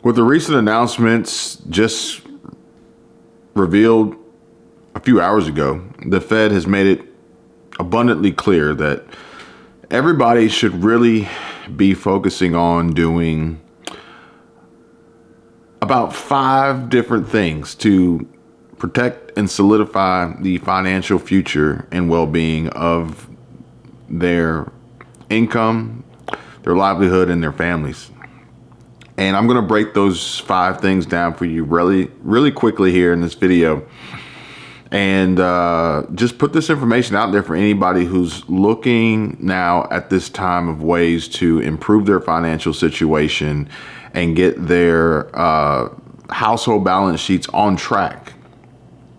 With the recent announcements just revealed a few hours ago, the Fed has made it abundantly clear that everybody should really be focusing on doing about 5 different things to protect and solidify the financial future and well-being of their income, their livelihood, and their families. And I'm going to break those 5 things down for you really quickly here in this video. And just put this information out there for anybody who's looking now at this time of ways to improve their financial situation and get their household balance sheets on track.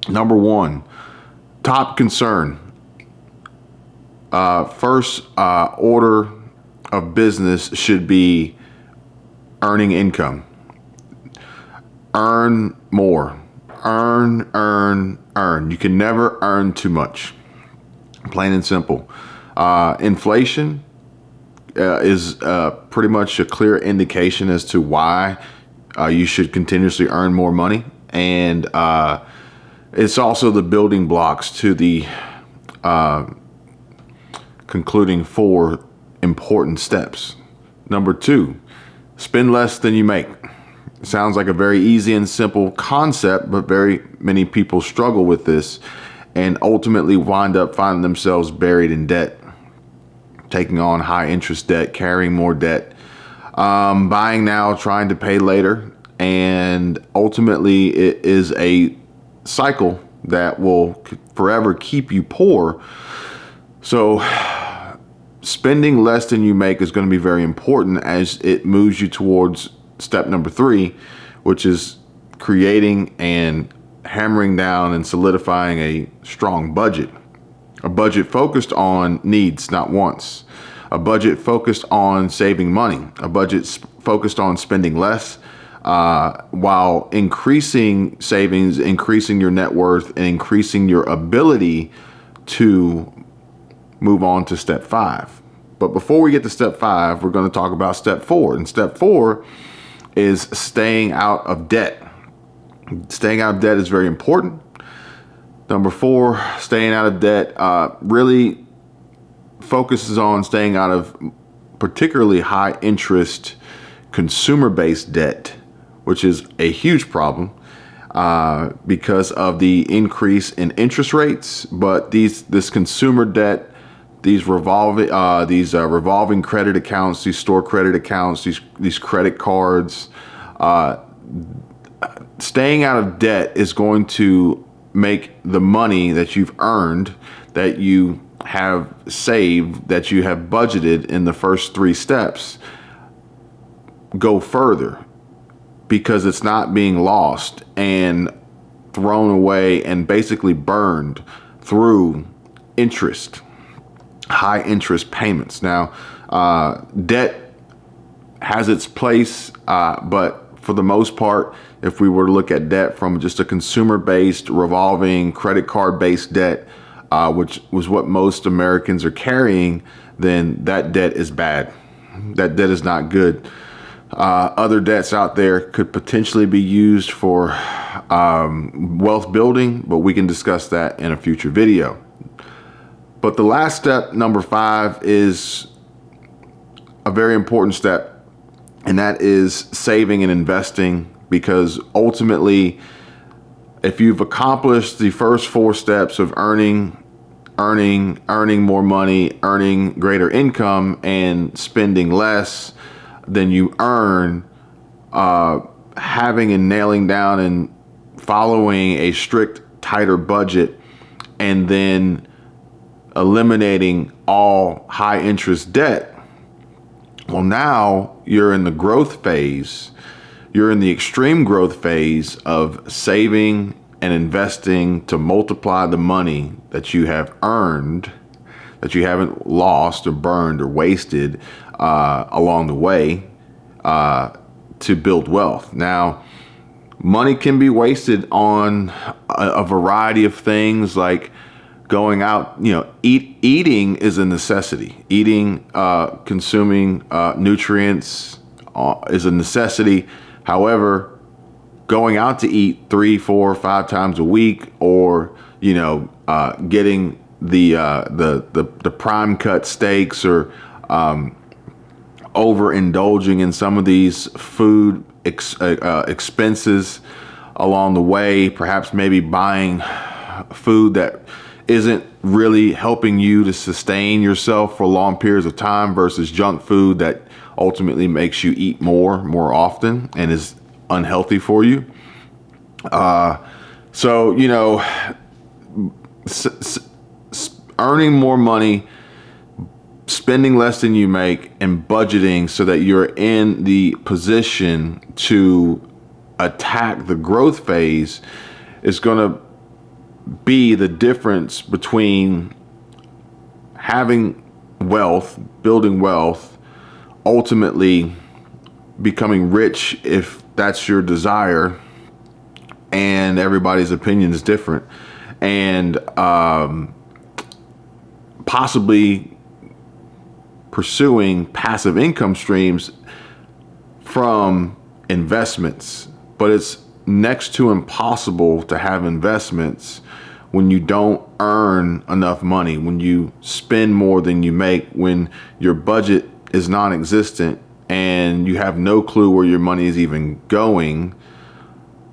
Number 1, top concern. First order of business should be earning income. Earn more. Earn. You can never earn too much. Plain and simple. Inflation is pretty much a clear indication as to why you should continuously earn more money. And it's also the building blocks to the concluding 4 important steps. Number 2, spend less than you make. Sounds like a very easy and simple concept, but very many people struggle with this and ultimately wind up finding themselves buried in debt, taking on high interest debt, carrying more debt, buying now, trying to pay later. And ultimately it is a cycle that will forever keep you poor. So spending less than you make is going to be very important as it moves you towards step number 3, which is creating and hammering down and solidifying a strong budget. A budget focused on needs, not wants. A budget focused on saving money. A budget focused on spending less while increasing savings, increasing your net worth, and increasing your ability to move on to step 5. But before we get to step 5, we're going to talk about step 4. And step 4 is staying out of debt. Staying out of debt is very important. Number 4, staying out of debt really focuses on staying out of particularly high interest consumer-based debt, which is a huge problem because of the increase in interest rates. But this consumer debt, these revolving credit accounts, these store credit accounts, these credit cards, staying out of debt is going to make the money that you've earned, that you have saved, that you have budgeted in the first 3 steps go further, because it's not being lost and thrown away and basically burned through interest, high interest payments. Now, debt has its place, but for the most part, if we were to look at debt from just a consumer-based, revolving credit card-based debt, which was what most Americans are carrying, then that debt is bad. That debt is not good. Other debts out there could potentially be used for wealth building, but we can discuss that in a future video. But the last step, number 5, is a very important step, and that is saving and investing, because ultimately, if you've accomplished the first 4 steps of earning more money, earning greater income, and spending less than you earn, having and nailing down and following a strict, tighter budget, and then eliminating all high interest debt, well, now you're in the growth phase. You're in the extreme growth phase of saving and investing to multiply the money that you have earned, that you haven't lost or burned or wasted along the way to build wealth. Now, money can be wasted on a variety of things, like going out, eating is a necessity. Eating, consuming nutrients, is a necessity. However, going out to eat 3, 4, 5 times a week, or getting the prime cut steaks, or overindulging in some of these food expenses along the way, perhaps maybe buying food that isn't really helping you to sustain yourself for long periods of time, versus junk food that ultimately makes you eat more often and is unhealthy for you. Earning more money, spending less than you make, and budgeting so that you're in the position to attack the growth phase is going to be the difference between having wealth, building wealth, ultimately becoming rich if that's your desire, and everybody's opinion is different, and possibly pursuing passive income streams from investments. But it's next to impossible to have investments when you don't earn enough money, when you spend more than you make, when your budget is non-existent and you have no clue where your money is even going,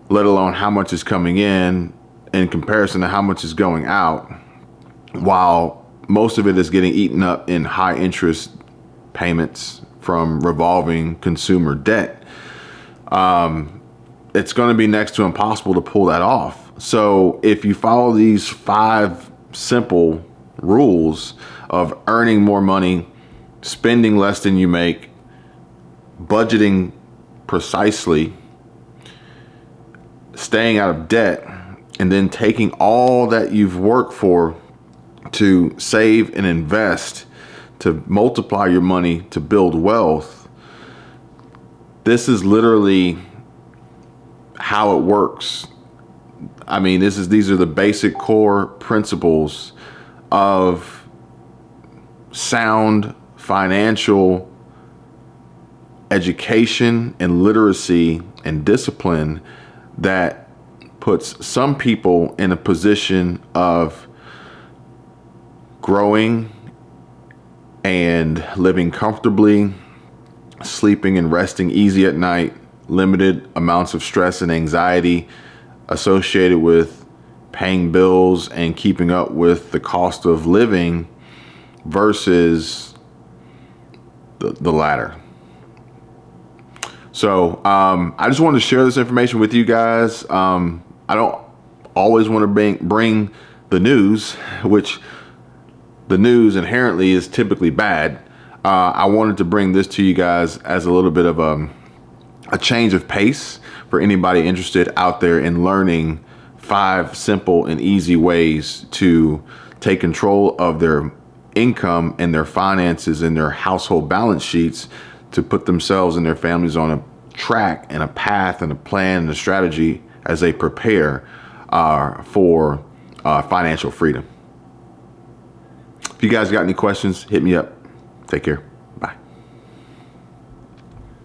let alone how much is coming in comparison to how much is going out, while most of it is getting eaten up in high interest payments from revolving consumer debt. It's going to be next to impossible to pull that off. So if you follow these 5 simple rules of earning more money, spending less than you make, budgeting precisely, staying out of debt, and then taking all that you've worked for to save and invest, to multiply your money, to build wealth, this is literally how it works. I mean, these are the basic core principles of sound financial education and literacy and discipline that puts some people in a position of growing and living comfortably, sleeping and resting easy at night, limited amounts of stress and anxiety associated with paying bills and keeping up with the cost of living, versus the latter. So I just wanted to share this information with you guys. I don't always want to bring the news, which the news inherently is typically bad. I wanted to bring this to you guys as a little bit of a change of pace for anybody interested out there in learning 5 simple and easy ways to take control of their income and their finances and their household balance sheets, to put themselves and their families on a track and a path and a plan and a strategy as they prepare for financial freedom. If you guys got any questions, hit me up. Take care.